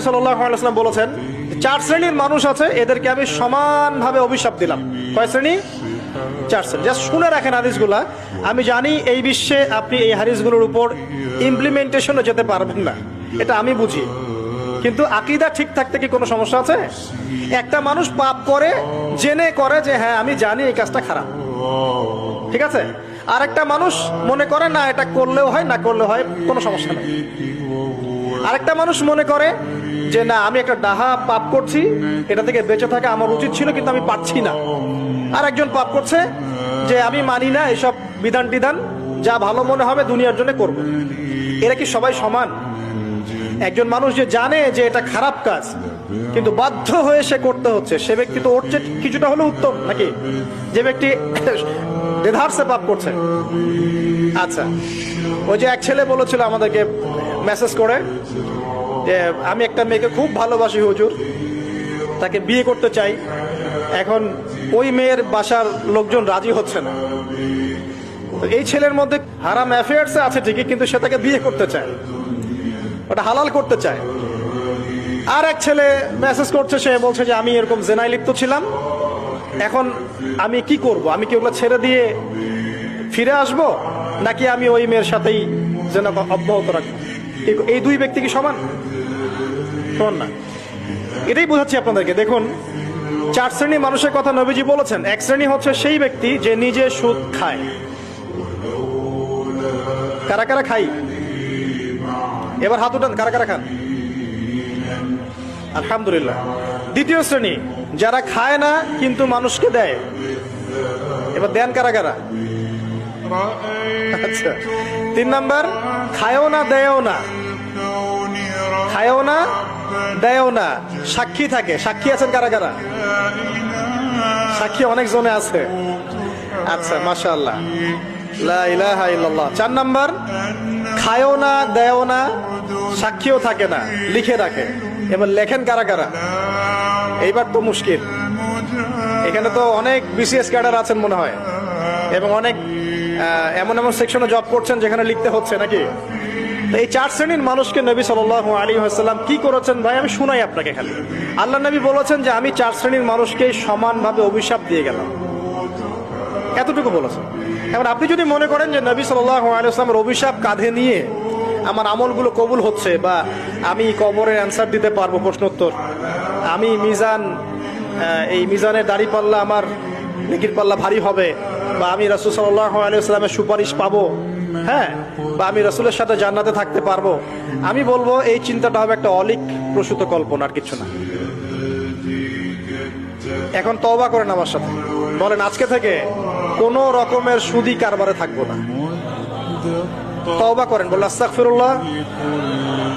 সাল্লাল্লাহু আলাইহি ওয়াসাল্লাম বলেছেন, চার শ্রেণীর মানুষ আছে, এদেরকে আমি সমানভাবে অভিশাপ দিলাম। কয় শ্রেণী? চার শ্রেণী। জাস্ট শুনে রাখেন হাদিসগুলা। আমি জানি এই বিশ্বে আপনি এই হাদিসগুলোর উপর ইমপ্লিমেন্টেশনে যেতে পারবেন না, এটা আমি বুঝি, কিন্তু আকীদা ঠিক থাকতে কি কোনো সমস্যা আছে? একটা মানুষ পাপ করে, জেনে করে যে হ্যাঁ আমি জানি এই কাজটা খারাপ, ঠিক আছে। আর একটা মানুষ মনে করে না এটা করলেও হয়, না করলেও হয়, কোনো সমস্যা নেই। আরেকটা মানুষ মনে করে যে না আমি একটা ডাহা পাপ করছি, এটা থেকে বেঁচে থাকা আমার উচিত ছিল কিন্তু আমি পারছি না। আর একজন পাপ করছে যে আমি মানি না এসব বিধান টিধান, যা ভালো মনে হবে দুনিয়ার জন্য করব। এরা কি সবাই সমান? একজন মানুষ যে জানে যে এটা খারাপ কাজ কিন্তু বাধ্য হয়ে সে করতে হচ্ছে, সে ব্যক্তি তো ওর চেয়ে কিছুটা হলেও উত্তম নাকি যে ব্যক্তি দেধারসে পাপ করছে? আচ্ছা, ওই যে এক ছেলে বলেছিল আমাদেরকে মেসেজ করে যে আমি একটা মেয়েকে খুব ভালোবাসি হুজুর, তাকে বিয়ে করতে চাই, এখন ওই মেয়ের বাসার লোকজন রাজি হচ্ছে না। এই ছেলের মধ্যে হারাম অ্যাফেয়ার্স আছে ঠিকই, কিন্তু সে তাকে বিয়ে করতে চায়, ওটা হালাল করতে চায়। আর এক ছেলে মেসেজ করছে, সে বলছে যে আমি এরকম জেনায় লিপ্ত ছিলাম, এখন আমি কি করব? আমি কি ওগুলো ছেড়ে দিয়ে ফিরে আসব, নাকি আমি ওই মেয়ের সাথেই জেনা অব্যাহত রাখবো? এই দুই ব্যক্তি কি সমান? সমান না। এটাই বোঝাচ্ছি আপনাদেরকে। দেখুন, চার শ্রেণী মানুষের কথা নবীজি বলেছেন। এক শ্রেণী হচ্ছে সেই ব্যক্তি যে নিজে সুদ খায়। কারা কারা খাই? এবার হাত উঠান, কারা কারা খান? আলহামদুলিল্লাহ। দ্বিতীয় শ্রেণী যারা খায় না কিন্তু মানুষকে দেয়। এবার দেন কারা কারা? আচ্ছা। তিন নাম্বার, খায়ও না দেয়ও না, খায়ও না দেয়ও না, সাক্ষী থাকে। সাক্ষী আছেন কারা কারা? সাক্ষী অনেক জনে আছে। আচ্ছা, মাশাআল্লাহ, লা ইলাহা ইল্লাল্লাহ। চার নাম্বার, খায়ও না দেয়ও না, সাক্ষীও থাকে না, লিখে রাখে। এবার লেখেন কারা কারা? এইবার তো মুশকিল। এখানে তো অনেক বিসিএস ক্যাডার আছেন মনে হয়, এবং অনেক এমন এমন সেকশনে জব করছেন যেখানে লিখতে হচ্ছে নাকি। এই চার শ্রেণীর মানুষকে নবী সাল্লাল্লাহু আলাইহি ওয়াসাল্লাম কি করেছেন ভাই, আমি শুনাই আপনাকে খালি। আল্লাহ নবী বলেছেন যে আমি চার শ্রেণীর মানুষকে সমানভাবে অভিশাপ দিয়ে গেলাম, এতটুকু বলেছেন। এবার আপনি যদি মনে করেন যে নবী সাল্লাল্লাহু আলাইহি ওয়াসাল্লামের অভিশাপ কাঁধে নিয়ে আমার আমলগুলো কবুল হচ্ছে, বা আমি কবরের অ্যান্সার দিতে পারবো, প্রশ্নোত্তর, আমি মিজান, এই মিজানের দাড়ি পাল্লা, আমার নেকির পাল্লা ভারী হবে, বা আমি রাসূল সাল্লাল্লাহু আলাইহি ওয়াসাল্লামের সুপারিশ পাবো, হ্যাঁ, বা আমি রাসূলের সাথে জান্নাতে থাকতে পারবো, আমি বলবো এই চিন্তাটা হবে একটা অলিক প্রসূত কল্পনা, আর কিছু না। এখন তওবা করেন আমার সাথে, বলেন আজকে থেকে কোনো রকমের সুদি কারবারে থাকবো না। তওবা করেন, বলেন আস্তাগফিরুল্লাহ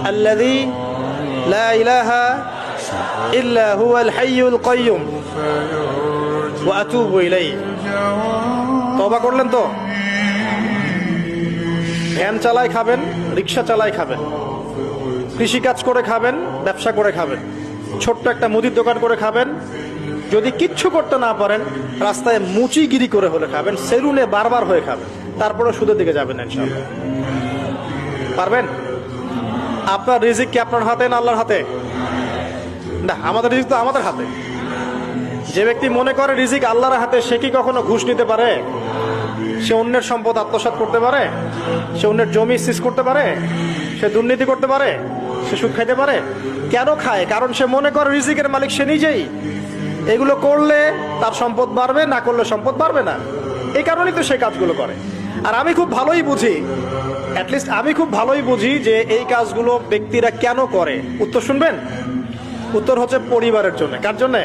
আল্লাযী লা ইলাহা ইল্লা হুয়াল হাইয়ুল কাইয়্যুম ওয়া আতুবু ইলাইহি। তওবা করলেন তো? ভ্যান চালায় খাবেন, রিক্সা চালায় খাবেন, কৃষিকাজ করে খাবেন, ব্যবসা করে খাবেন, ছোট্ট একটা মুদির দোকান করে খাবেন, যদি কিচ্ছু করতে না পারেন রাস্তায় মুচিগিরি করে হলে খাবেন, সেলুনে বারবার হয়ে খাবেন, তারপরে সুদের দিকে যাবেন ইনশাআল্লাহ। পারবেন? আপনার রিজিক কি আপনার হাতে না আল্লাহর হাতে? না, আমাদের রিজিক তো আমাদের হাতে। যে ব্যক্তি মনে করে রিজিক আল্লাহর হাতে, সে কি কখনো ঘুষ নিতে পারে? সে অন্যের সম্পদ আত্মসাৎ করতে পারে? সে অন্যের জমি সিজ করতে পারে? সে দুর্নীতি করতে পারে? সে সুদ খাইতে পারে? কেন খায়? কারণ সে মনে করে রিজিকের মালিক সে নিজেই। এগুলো করলে তার সম্পদ বাড়বে, না করলে সম্পদ বাড়বে না, এই কারণেই তো সে কাজগুলো করে। আর আমি খুব ভালোই বুঝি, অ্যাটলিস্ট আমি খুব ভালোই বুঝি যে এই কাজগুলো ব্যক্তিরা কেন করে। উত্তর শুনবেন? উত্তর হচ্ছে পরিবারের জন্য। কার জন্যে?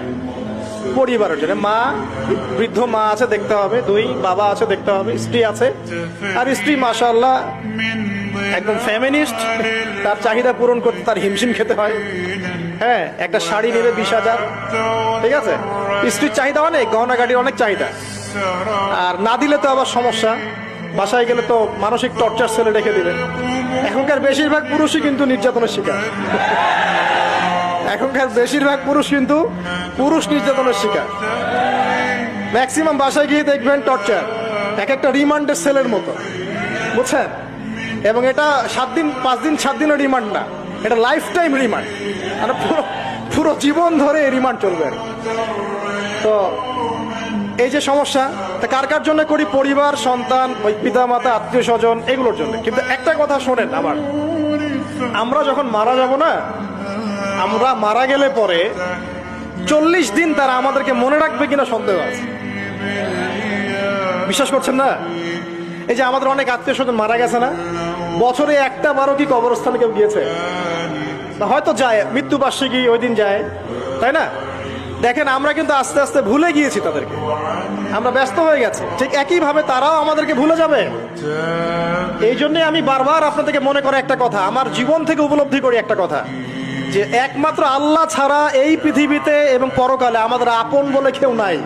পরিবারের জন্য। মা, বৃদ্ধ মা আছে দেখতে হবে, দুই বাবা আছে দেখতে হবে, স্ত্রী আছে, আর স্ত্রী মাশাআল্লাহ একদম ফেমিনিস্ট, তার চাহিদা পূরণ করতে তার হিমশিম খেতে হয়। হ্যাঁ, একটা শাড়ি নেবে 20,000, ঠিক আছে, স্ত্রীর চাহিদা অনেক, গহনা গাড়ির অনেক চাহিদা, আর না দিলে তো আবার সমস্যা, বাসায় গেলে তো মানসিক টর্চার সেলে রেখে দিবে। এখনকার বেশিরভাগ পুরুষই কিন্তু নির্যাতনের শিকার। এখনকার বেশিরভাগ পুরুষ কিন্তু পুরুষ নির্যাতনের শিকার। ম্যাক্সিমাম বাসায় গিয়ে দেখবেন টর্চার, এক একটা রিমান্ডের সেলের মতো, বুঝছেন? এবং এটা 7 দিন 5 দিন 7 দিনের রিমান্ড না, এটা লাইফ টাইম রিমান্ড, মানে পুরো পুরো জীবন ধরে রিমান্ড চলবে আর কি। তো এই যে সমস্যা, তা কার কার জন্য করি? পরিবার, সন্তান, ওই পিতা মাতা, আত্মীয় স্বজন, এগুলোর জন্য। কিন্তু একটা কথা শোনেন আবার, আমরা যখন মারা যাব না, আমরা মারা গেলে পরে 40 দিন তারা আমাদেরকে মনে রাখবে কিনা সন্দেহ আছে। বিশ্বাস করছেন না? এই যে আমাদের অনেক আত্মীয় স্বজন মারা গেছে না, বছরে একটা বারো কি কবরস্থানে কেউ গিয়েছে? না, হয়তো যায়, মৃত্যুবার্ষিকী ওই দিন যায়, তাই না? দেখেন আমরা কিন্তু আস্তে আস্তে ভুলে গিয়েছি তাদেরকে, আমরা ব্যস্ত হয়ে গেছি। ঠিক একইভাবে তারাও আমাদেরকে ভুলে যাবে। এই জন্যে আমি বারবার আপনাদেরকে মনে করে একটা কথা, আমার জীবন থেকে উপলব্ধি করি একটা কথা, যে একমাত্র আল্লাহ ছাড়া এই পৃথিবীতে এবং পরকালে আমাদের আপন বলে কেউ নাই।